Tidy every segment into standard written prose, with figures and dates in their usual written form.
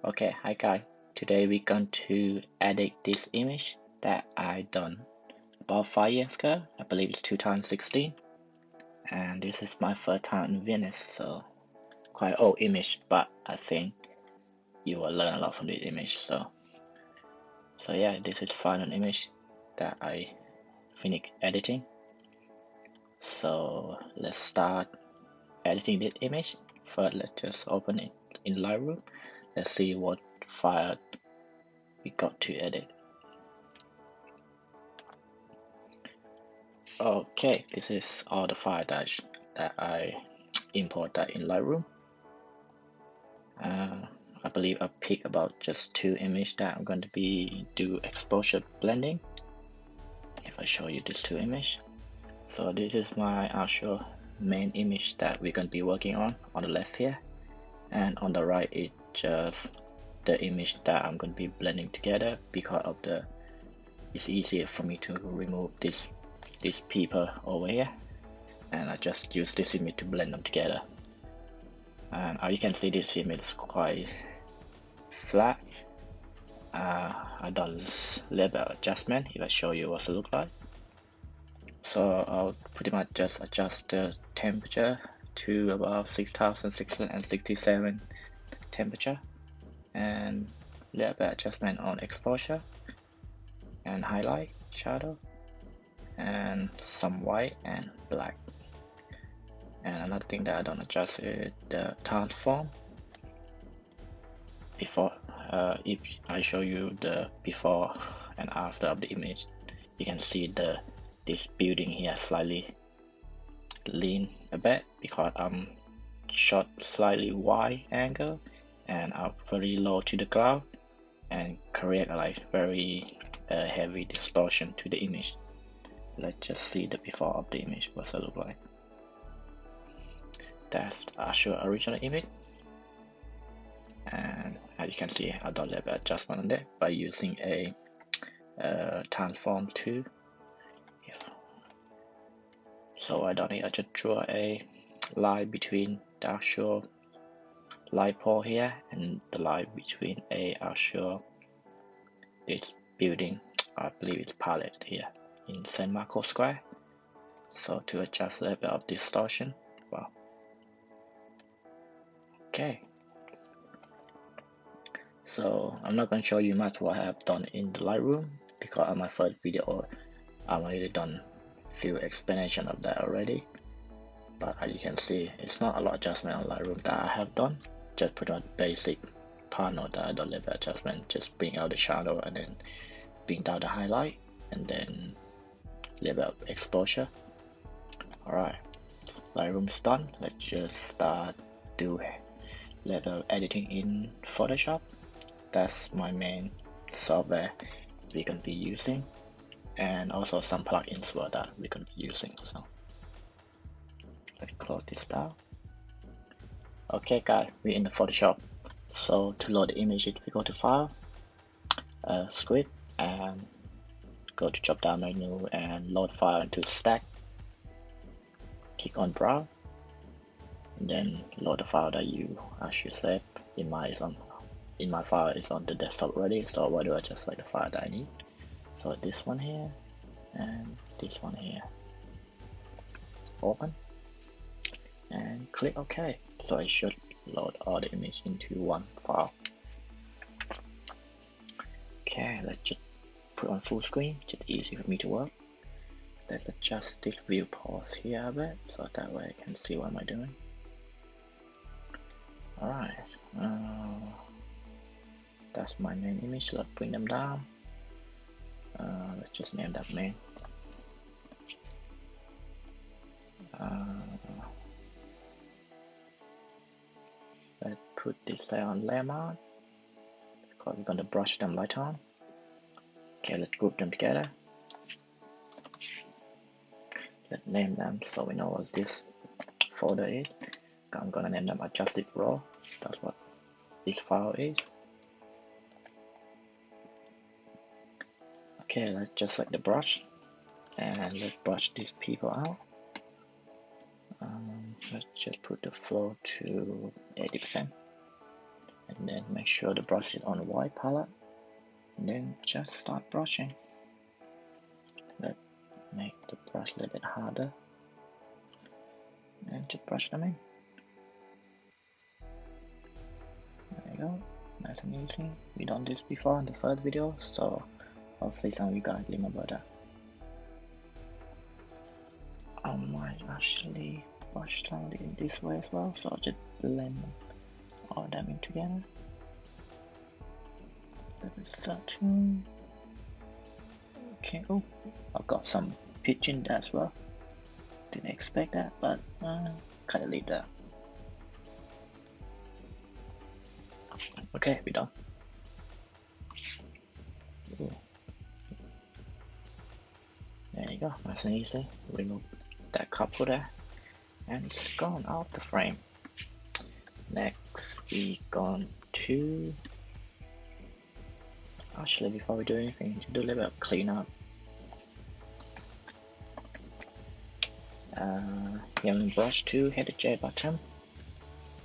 Okay, hi guys. Today we're going to edit this image that I done about 5 years ago. I believe it's 2016, and this is my first time in Venice, so quite old image, but I think you will learn a lot from this image. So yeah, this is final image that I finished editing. So let's start editing this image. First, let's just open it in Lightroom. Let's see what file we got to edit. Okay, this is all the file that I imported in Lightroom. I believe I picked about just two images that I'm going to be do exposure blending. If I show you these two images, so this is my actual main image that we're going to be working on the left here, and on the right is just the image that I'm going to be blending together because of it's easier for me to remove these people over here, and I just use this image to blend them together. And you can see this image is quite flat. I done level adjustment. If I show you what it look like, so I'll pretty much just adjust the temperature to about 6667 temperature, and level adjustment on exposure and highlight, shadow, and some white and black. And another thing that I don't adjust is the transform. Before, if I show you the before and after of the image, you can see this building here slightly lean a bit because I'm shot slightly wide angle and up very low to the ground and create like very heavy distortion to the image. Let's just see the before of the image, what it look like. That's the actual original image, and as you can see I don't have adjustment on that by using a transform tool. So I don't need, I just draw a line between the actual light pole here and the line between a actual this building. I believe it's palette here in San Marco Square. So to adjust a little bit of distortion. Wow. Okay. So I'm not going to show you much what I have done in the Lightroom because on my first video I've already done few explanation of that already. But as you can see, it's not a lot of adjustment on Lightroom that I have done. Just put on basic panel that I don't leave adjustment. Just bring out the shadow and then bring down the highlight and then level exposure. Alright, Lightroom's done. Let's just start do level editing in Photoshop. That's my main software we're gonna be using, and also some plugins for that we're gonna be using. So let's close this down. Okay guys, we're in the Photoshop. So to load the image, we go to File, Script, and go to drop down menu and load file into Stack. Click on Browse, and then load the file that you actually saved. In my file is on the desktop already, so what do I just select the file that I need? So this one here and this one here. Open and click OK. So it should load all the image into one file. Okay, let's just put on full screen, just easy for me to work. Let's adjust this view pause here a bit, so that way I can see what am I doing. Alright, that's my main image. Let's bring them down. Let's just name that main. Let's put this layer on layer mount because we're going to brush them later on. Okay, let's group them together. Let's name them so we know what this folder is. I'm gonna name them adjusted raw. That's what this file is. Okay, let's just select the brush and let's brush these people out. Let's just put the flow to 80%. and then make sure the brush is on the white palette, and then just start brushing. Let's make the brush a little bit harder, and just brush them in. There you go, nice and easy. We done this before in the first video, so hopefully some of you guys remember that. I might actually brush down in this way as well, so I'll just blend all of them in together. A little bit certain. Okay, oh, I've got some pitch in there as well. Didn't expect that, but kinda leave that. Okay, we're done. Ooh. There you go, nice and easy. Remove that couple there, and it's gone out the frame. Next, we gone to. Actually, before we do anything, to do a little bit of cleanup. Healing brush to hit the J button.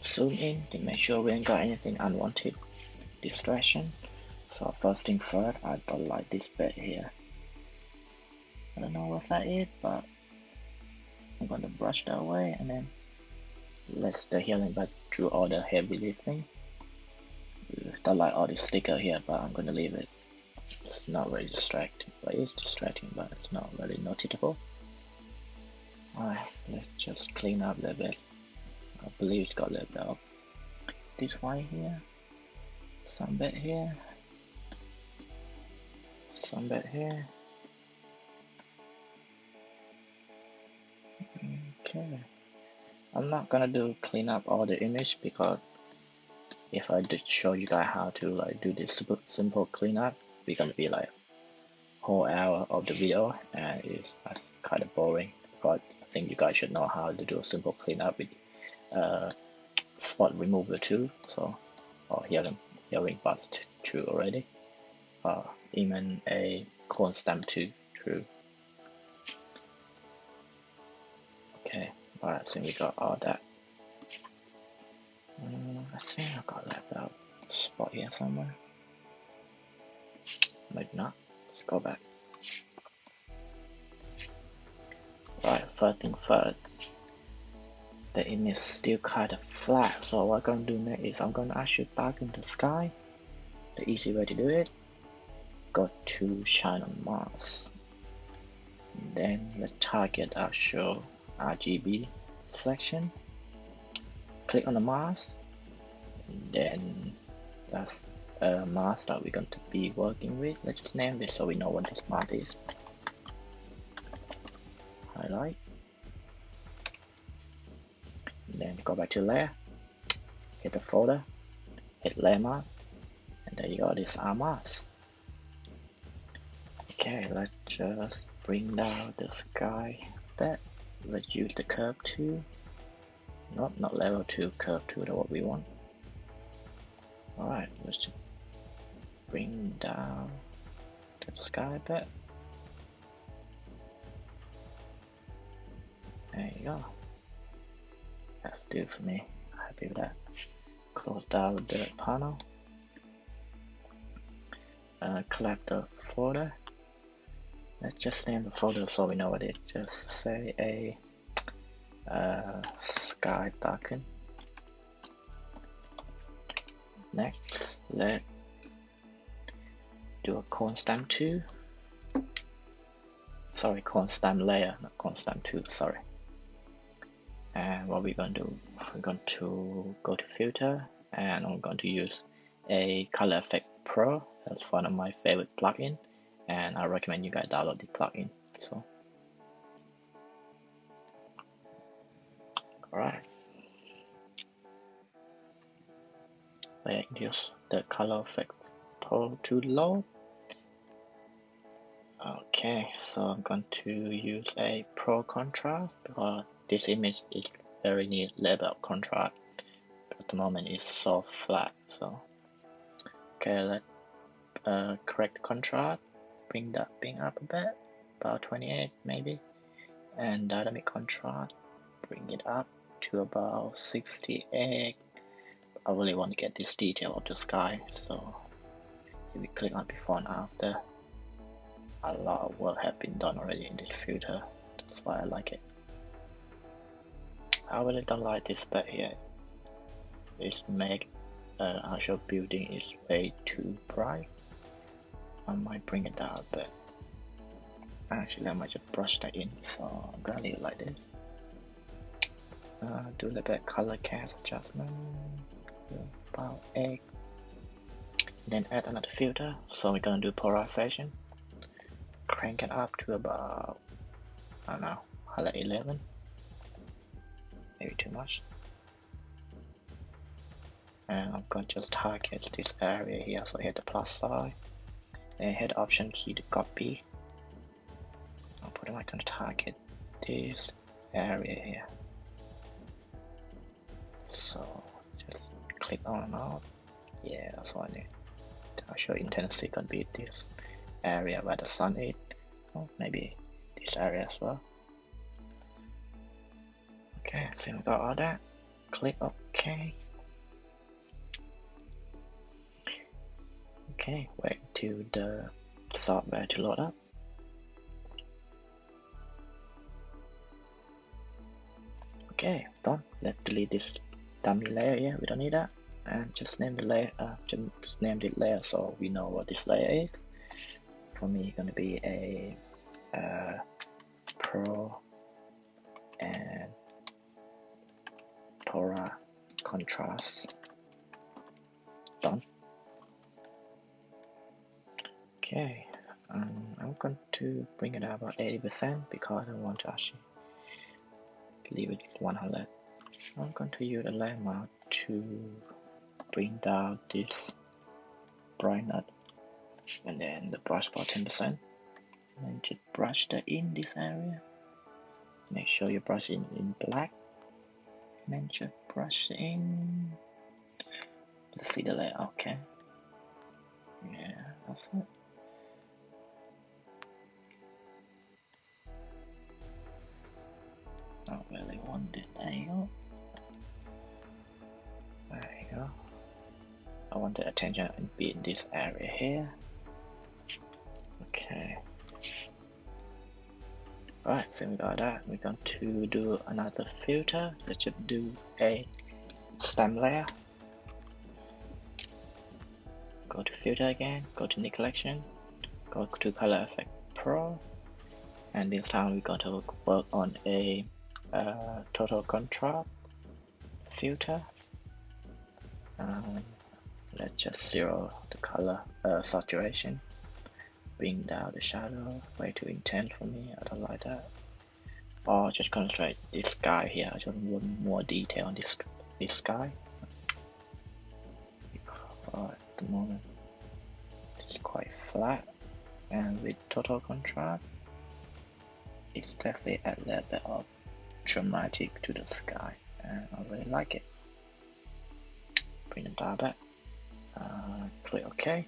Zoom in to make sure we ain't got anything unwanted distraction. So first thing first, I don't like this bit here. I don't know what that is, but I'm gonna brush that away and then let the healing brush do all the heavy lifting. Don't like all this sticker here, but I'm gonna leave it. It's not very distracting, but it's distracting, but it's not really noticeable. Alright, let's just clean up a little bit. I believe it's got a little bit of this white here, some bit here, some bit here. Okay, I'm not gonna do clean up all the image because if I did show you guys how to like do this simple cleanup, we're gonna be like whole hour of the video, and it's kind of boring. But I think you guys should know how to do a simple cleanup with spot remover too. So, or healing bust true already. Even a corn stamp too true. Okay, alright, I think we got all that. I think I got left out spot here somewhere. Maybe not. Let's go back. Right, first thing first. The image is still kind of flat, so what I'm gonna do next is I'm gonna actually darken the sky. The easy way to do it, go to shine on Mars. Then the target actual RGB selection. Click on the Mars. Then that's a mask that we're going to be working with. Let's just name this so we know what this mask is. Highlight. And then go back to layer. Hit the folder. Hit layer mask. And there you go, this our mask. Okay, let's just bring down the sky a bit. Let's use the curve tool. Not level 2, curve tool is what we want. Alright, let's just bring down the sky a bit. There you go. That's do for me. Happy with that. Close down the panel. Collect the folder. Let's just name the folder so we know what it is. Just say a sky darken. Next, let's do a corn stamp 2. Sorry, corn stamp layer, not corn stamp 2, sorry. And what we're going to do, we're going to go to filter, and I'm going to use a Color Effect Pro. That's one of my favorite plugins, and I recommend you guys download the plugin. So, alright. Use the Color Effect Pro to load. Okay, so I'm going to use a Pro Contrast because this image is very need level of contrast. At the moment it's so flat, so okay, let's correct contrast, bring that thing up a bit, about 28 maybe, and dynamic contrast, bring it up to about 68. I really want to get this detail of the sky, so if we click on before and after, a lot of work has been done already in this filter. That's why I like it. I really don't like this bit here. It's make actual building is way too bright. I might bring it down a bit. Actually, I might just brush that in, so I'm gonna leave it like this. Do a little bit color cast adjustment, about 8. Then add another filter, so we're gonna do polarization. Crank it up to about, I don't know, 111. Maybe too much. And I'm gonna just target this area here, so hit the plus sign. Then hit the option key to copy. I'm pretty much gonna target this area here. So just click on and off. Yeah, that's what I need. I'll show intensity gonna be this area where the sun is. Oh, maybe this area as well. Okay, so we got all that. Click OK. Okay, wait till the software to load up. Okay, done. Let's delete this dummy layer here. We don't need that. And just name the layer. Just name the layer so we know what this layer is. For me, it's gonna be a Pro and Pora contrast. Done. Okay, I'm going to bring it up about 80% because I want to actually leave it 100. I'm going to use a layer mount to bring down this brightness and then the brush about 10%. And just brush that in this area. Make sure you brush in black. And then just brush in. Let's see the layer. Okay. Yeah, that's it. Not really want it. There you go. There you go. I want the attention to be in this area here. Okay. Right, so we got that. We're going to do another filter. Let's just do a stem layer. Go to filter again, go to Nik Collection, go to color effect pro, and this time we're going to work on a total contrast filter. Let's just zero the color saturation, bring down the shadow, way too intense for me, I don't like that. Or just concentrate this guy here, I just want more detail on this guy. Because at the moment it's quite flat, and with total contrast it's definitely a little bit of dramatic to the sky, and I really like it. Bring the dial back, click OK.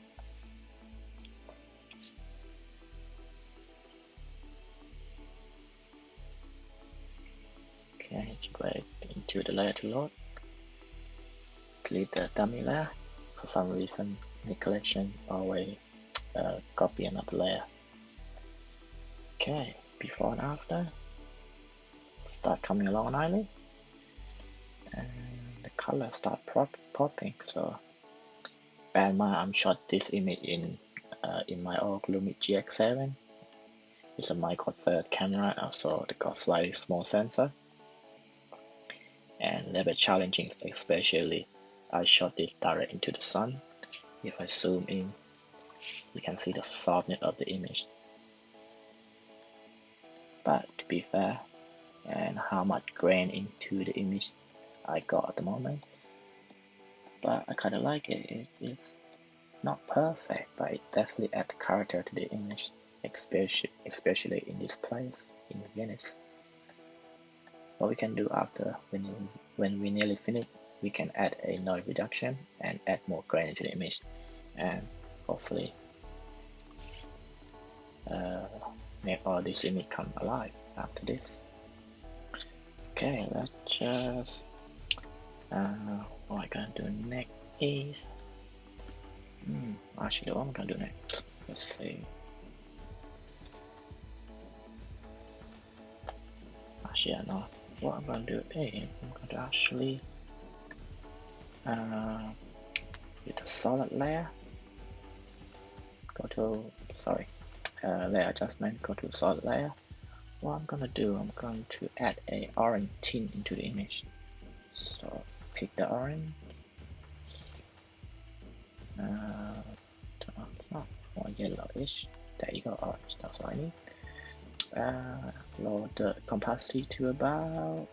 Okay, just wait into the layer to load. Delete the dummy layer. For some reason, Nik Collection always copy another layer. Okay, before and after, start coming along nicely, and the color start popping. So, bear in mind, I'm shot this image in my old Lumix GX7. It's a micro third camera, so they got slightly small sensor, and a little bit challenging, especially I shot this direct into the sun. If I zoom in, you can see the softness of the image. But to be fair, and how much grain into the image I got at the moment, but I kinda like it. It's not perfect, but it definitely adds character to the image, especially in this place, in Venice. What we can do after, when we nearly finish, we can add a noise reduction and add more grain into the image, and hopefully make all this image come alive after this. Okay, let's just What I'm gonna do next is, actually, what I'm gonna do next? Let's see. Actually, I know what I'm gonna do is I'm going to actually with the solid layer, go to layer adjustment, go to solid layer. What I'm gonna do, I'm going to add a orange tint into the image. So pick the orange. It's not more yellowish. There you go, orange. That's what I need. Lower the opacity to about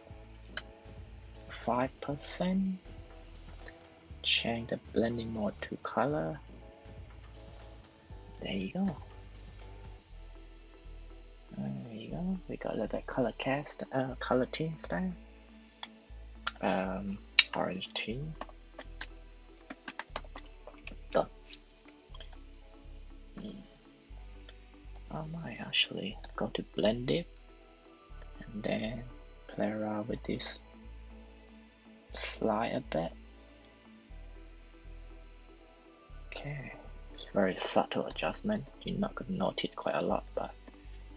5%. Change the blending mode to color. There you go. There you go. We got a little bit color cast, color tint style. Orange tint. Done. I might actually go to blend it and then play around with this slide a bit. Okay, it's very subtle adjustment. You're not gonna notice it quite a lot, but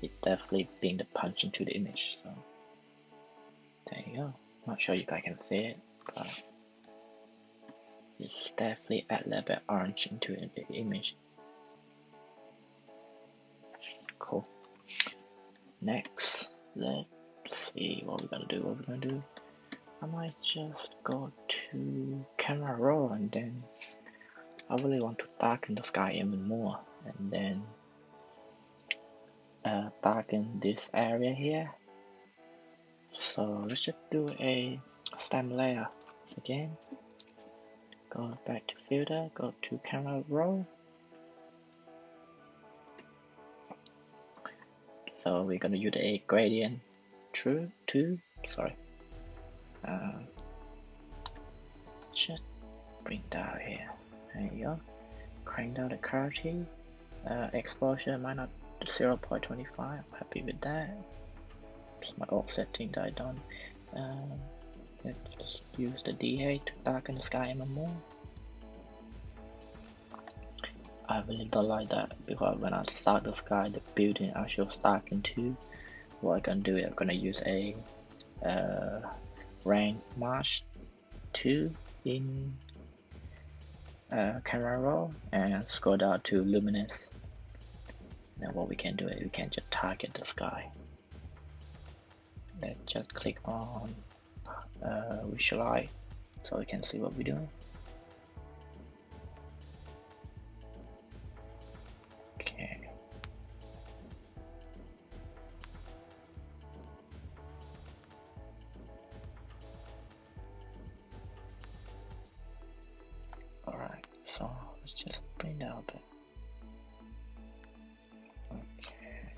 it definitely brings the punch into the image. So there you go. Not sure you guys can see it, but it's definitely add a little bit orange into the image. Cool. Next, let's see what we're gonna do. I might just go to camera raw and then I really want to darken the sky even more and then darken this area here. So let's just do a stem layer again. Go back to filter, go to camera raw. So we're gonna use a gradient just bring down here. There you go. Crank down the clarity. Exposure might not 0.25. I'm happy with that. It's my old setting that I done. Let's just use the D8 to darken the sky even more. I really don't like that because when I start the sky, the building actually darken too. What I'm gonna do is I'm gonna use a rank March 2 in camera raw and scroll down to luminous. Then what we can do is we can just target the sky. Let's just click on visualize so we can see what we're doing. Okay. Alright, so let's just bring that up a bit. Okay.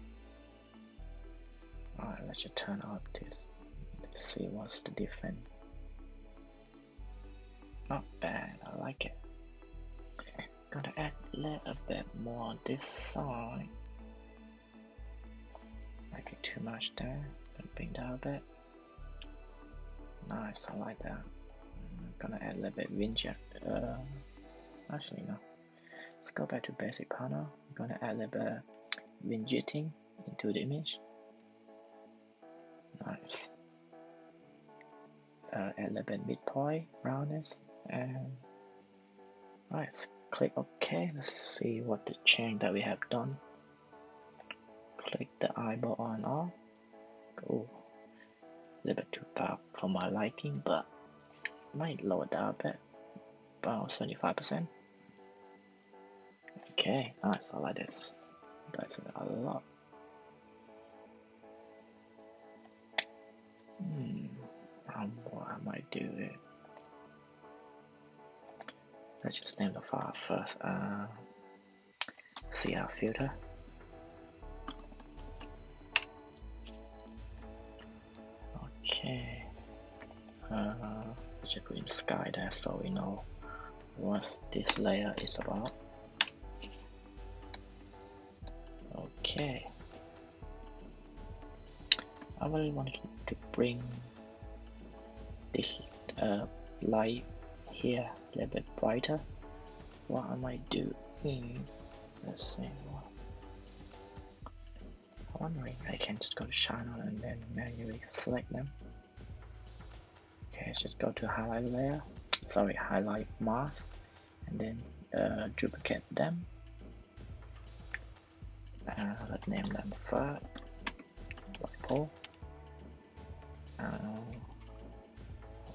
Alright, let's just turn up this. Let's see what's the difference. Not bad, I like it. Gonna add a little bit more on this side. Might be too much there. Gonna bring that a bit. Nice, I like that. I'm gonna add a little bit vignette. Actually no. Let's go back to basic panel. I'm gonna add a little bit vignetting into the image. Nice. Add a little bit midpoint roundness and nice. Click OK. Let's see what the change that we have done. Click the eyeball on and off. Cool. A little bit too dark for my liking, but might lower that a bit. About 75%. Okay, nice. I like this. That's a lot. What I might do it. Let's just name the file first. CR filter. Okay. Let's just put in sky there so we know what this layer is about. Okay. I really wanted to bring this light here a little bit brighter. What I might do is, let's see, I'm wondering I can just go to channel and then manually select them. Okay, just go to highlight layer, sorry, highlight mask, and then duplicate them. Let's name them third, pole.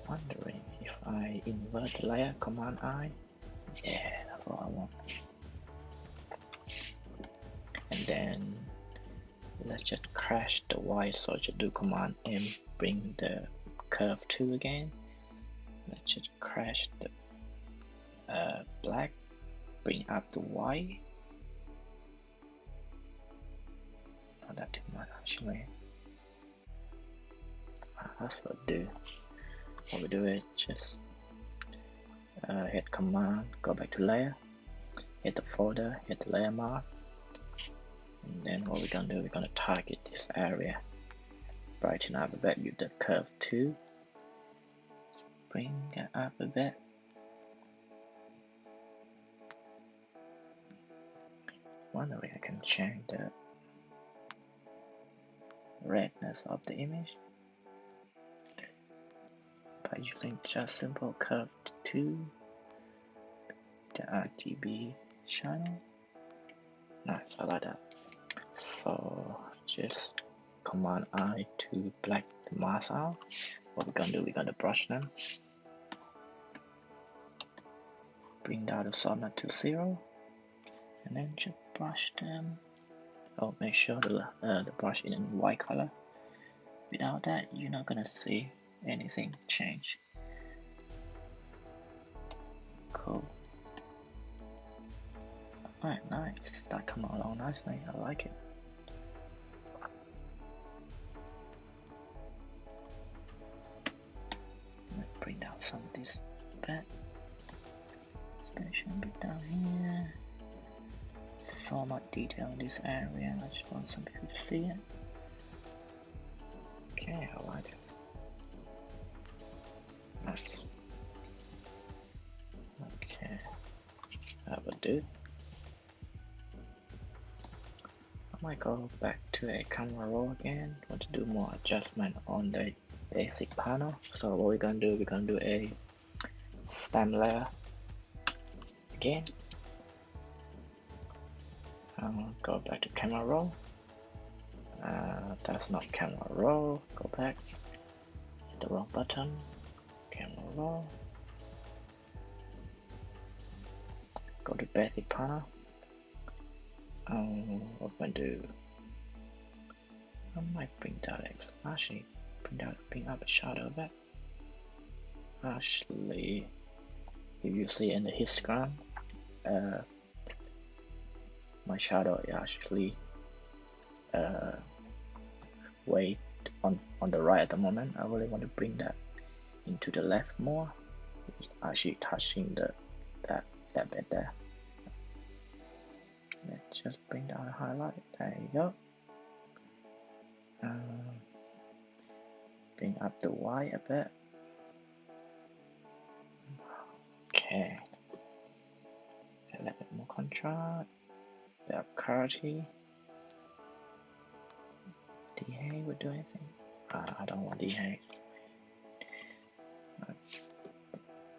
Wondering if I invert the layer, Command I. Yeah, that's what I want. And then let's just crash the white, so just do Command M, bring the curve 2 again. Let's just crash the black, bring up the white. Not that too much actually. That's what I do. What we do is just hit Command, go back to layer, hit the folder, hit the layer mark, and then what we're gonna do, we're gonna target this area, brighten up a bit with the curve 2, bring it up a bit. Wondering I can change the redness of the image by using just simple curve 2, the RGB channel. Nice, I like that. So just Command I to black the mask out. What we're gonna do, we're gonna brush them, bring down the softness to 0, and then just brush them. Oh, make sure the brush is in white color. Without that, you're not gonna see anything change. Cool. Alright, nice. That come along nicely. I like it. Let's bring down some of this bit. Especially a bit down here. So much detail in this area. I just want some people to see it. Okay, I like it. Nice. Okay. That would do. I might go back to a camera roll again. Want to do more adjustment on the basic panel. So what we're gonna do, we're gonna do a stem layer again. Go back to camera roll. That's not camera roll. Go back. Hit the wrong button. Camera roll. Go to basic panel. What I'm gonna do, I might bring that actually bring up a shadow a bit. Actually, if you see in the histogram, my shadow is actually way on the right at the moment. I really want to bring that into the left more. It's actually touching that bit there. Let's just bring down the highlight. There you go. Bring up the white a bit. Okay. A little bit more contrast. A bit of clarity. DA would do anything. I don't want DA. That's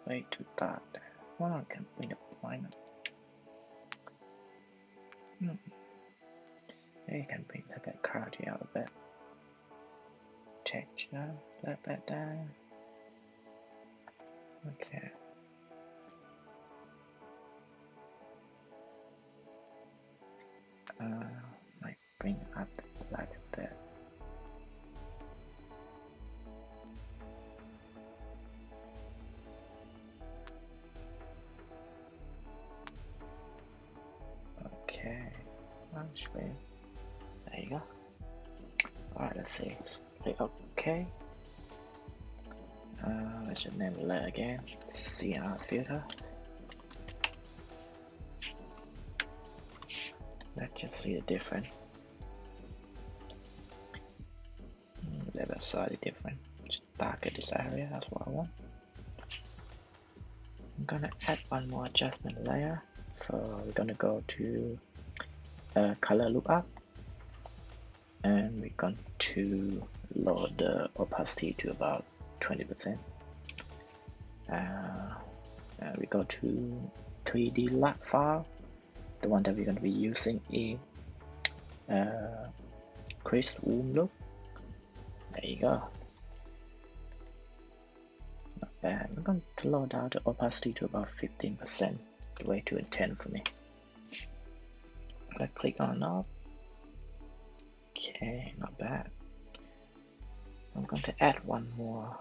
way too dark. Well, I can bring the alignment. You can bring a bit clarity out a bit. Texture, a little bit down. Okay. Might bring up the black a bit. Okay. Actually, there you go. Alright, let's see. Click OK. Let's just name the layer again. CR filter. Let's just see the difference. A little bit slightly different. Just darker this area, that's what I want. gonna add one more adjustment layer. So we're gonna go to color lookup, and we're going to lower the opacity to about 20%. And we go to 3D lab file, the one that we're going to be using in Chris Womb look. There you go. Not bad. We're going to lower down the opacity to about 15%, way too intense for me. I'm gonna click on knob. Okay, not bad. I'm going to add one more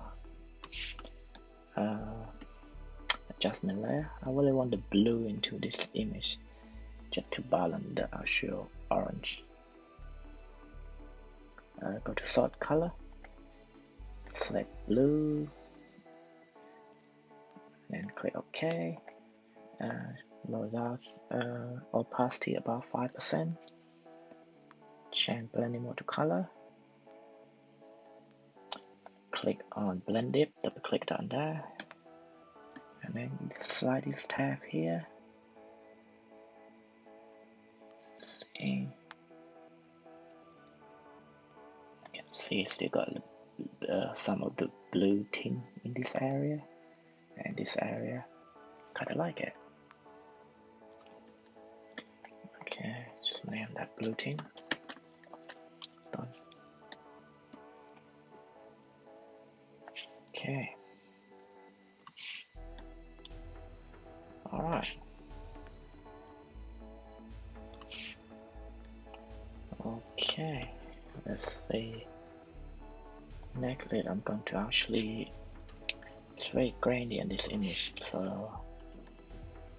adjustment layer. I really want the blue into this image just to balance the actual orange. Go to sort color, select blue, and click OK. Load out opacity about 5%. Change blending mode to color. Click on blend dip, double click down there, and then slide this tab here. See, you can see it's still got some of the blue tint in this area, and this area, kinda like it. Okay, just name that blue tint. Done. Okay. Alright. Okay, let's see. Next, I'm going to actually, it's very grainy in this image, so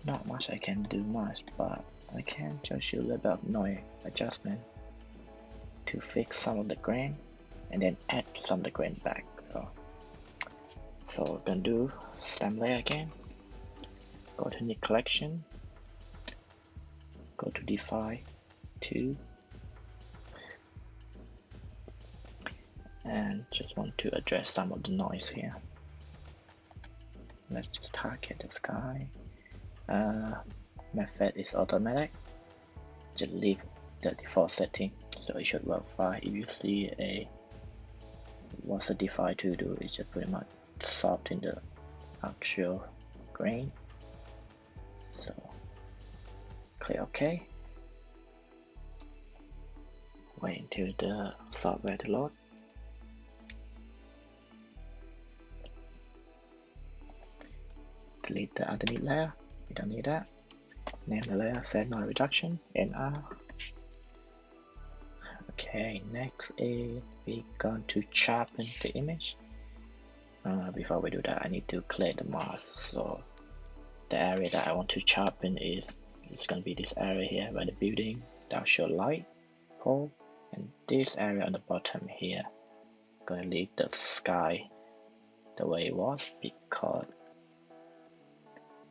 not much I can do much, but I can just use a little bit of noise adjustment to fix some of the grain and then add some of the grain back. So we're gonna do stamp layer again. Go to Nik Collection, go to Define 2, and just want to address some of the noise here. Let's just target the sky. Method is automatic. Just leave the default setting, so it should work fine. If you see a what's the Define to do, it's just pretty much soften the actual grain. So click OK. Wait until the software to load. Delete the underneath layer, we don't need that. Name the layer set noise reduction, NR. Okay, next is we're going to sharpen the image. Before we do that, I need to clear the mask. So the area that I want to sharpen is going to be this area here where the building that show light pole, and this area on the bottom here. I'm going to leave the sky the way it was because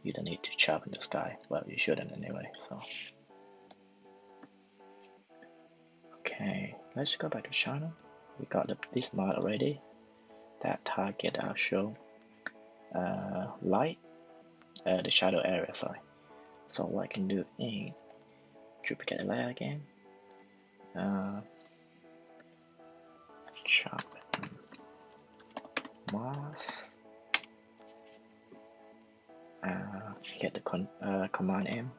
you don't need to sharpen the sky. Well, you shouldn't anyway. So okay, let's go back to channel. We got this mod already. That target actual light, the shadow area. Sorry. So what I can do is duplicate the layer again. Sharpen mask. Get the command M.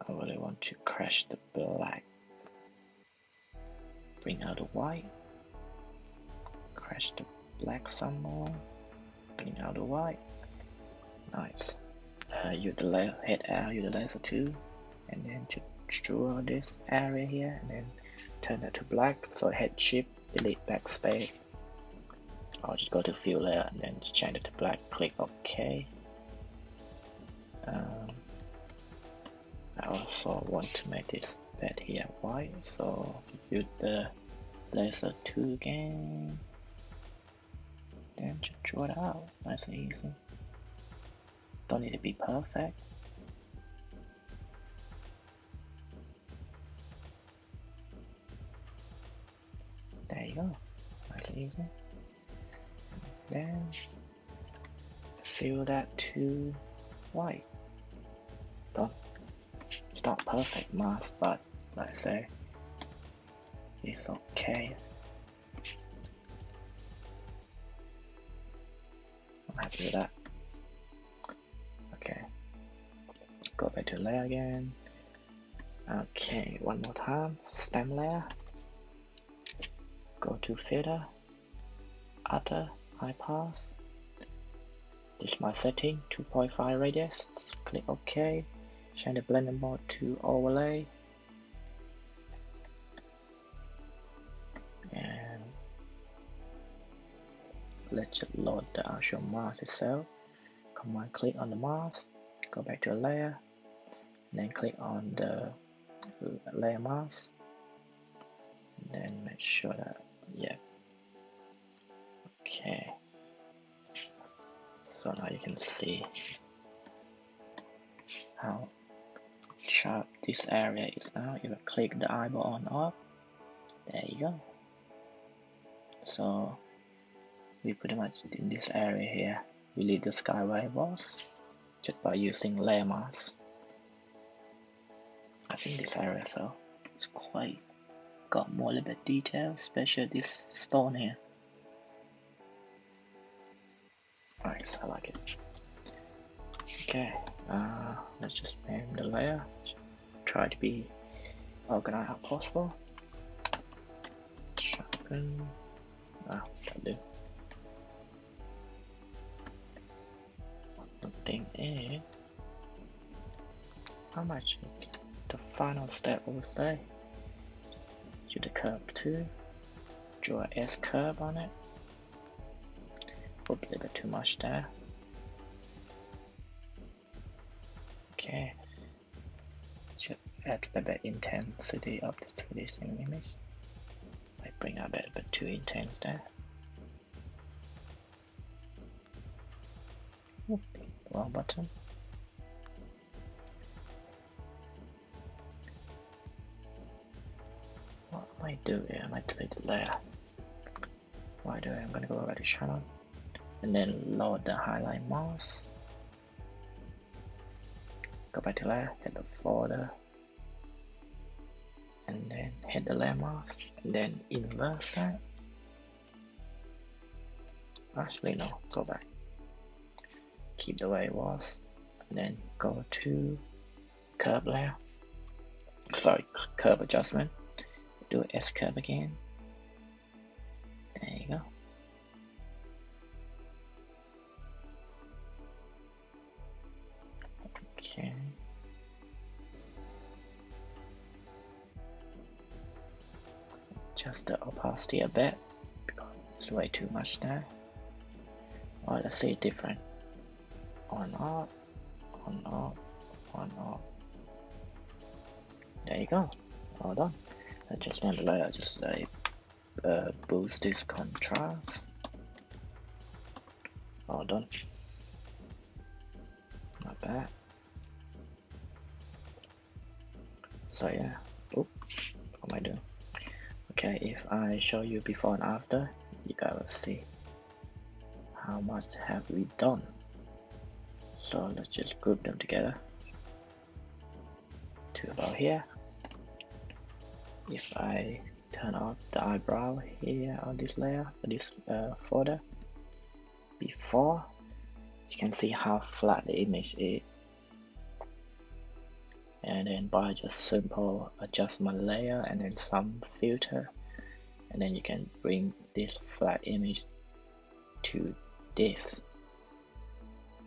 I really want to crash the black. Bring out the white. Crash the black some more. Bring out the white. Nice. Use the layer head out. Use the laser 2, and then just draw this area here, and then turn that to black. So head shift, delete backspace. I'll just go to fill layer and then change it to black. Click OK. I also want to make this bed here white, so use the laser 2 again. Then just draw it out. Nice and easy. Don't need to be perfect. There you go. Nice and easy. Then fill that to white. Done. It's not perfect mask, but let's say it's okay. I'm happy with that. Okay. Go back to layer again. Okay, one more time. Stem layer. Go to filter. Outer high pass. This is my setting, 2.5 radius. Click OK. Change the blending mode to overlay. And let's just load the actual mask itself. Command click on the mask. Go back to a layer. And then click on the layer mask. And then make sure that, yeah. Okay. So now you can see how sharp this area is now. If I click the eyeball on off, there you go. So we pretty much in this area here, we leave the sky where it was just by using layer mask. I think this area, so it's quite got more little bit detail, especially this stone here. Nice, I like it. Okay, let's just name the layer. Try to be organized as possible. Sharpen. That'll do. The thing is, how much the final step I would say? Do the curve too. Draw a S curve on it. Put a little bit too much there. Okay. Just add a bit intensity up to this image. I bring up a bit too intense there. Oop, wrong button. What I might do here, I might delete the layer. Why do I'm gonna go over to channel and then load the highlight mask. Go back to layer, hit the folder, and then hit the layer mask, and then invert that. Actually no, go back. Keep the way it was, and then go to curve layer. Sorry, curve adjustment. Do S curve again. There you go. Okay. Adjust the opacity a bit because it's way too much there. Or let's see it different. On off, on off, on off. There you go. All done. Let's just name the layer. Just boost this contrast. All done. Not bad. So yeah. Oop. What am I doing? Okay, if I show you before and after, you guys will see how much have we done. So let's just group them together to about here. If I turn off the eyebrow here on this layer, this folder, before, you can see how flat the image is. And then by just simple adjustment layer and then some filter, and then you can bring this flat image to this.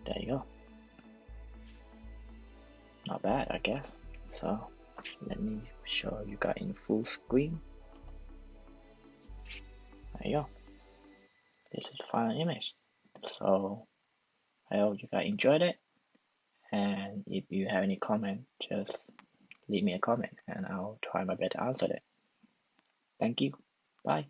There you go. Not bad, I guess. So let me show you guys in full screen. There you go. This is the final image. So I hope you guys enjoyed it. And if you have any comment, just leave me a comment and I'll try my best to answer it. Thank you. Bye.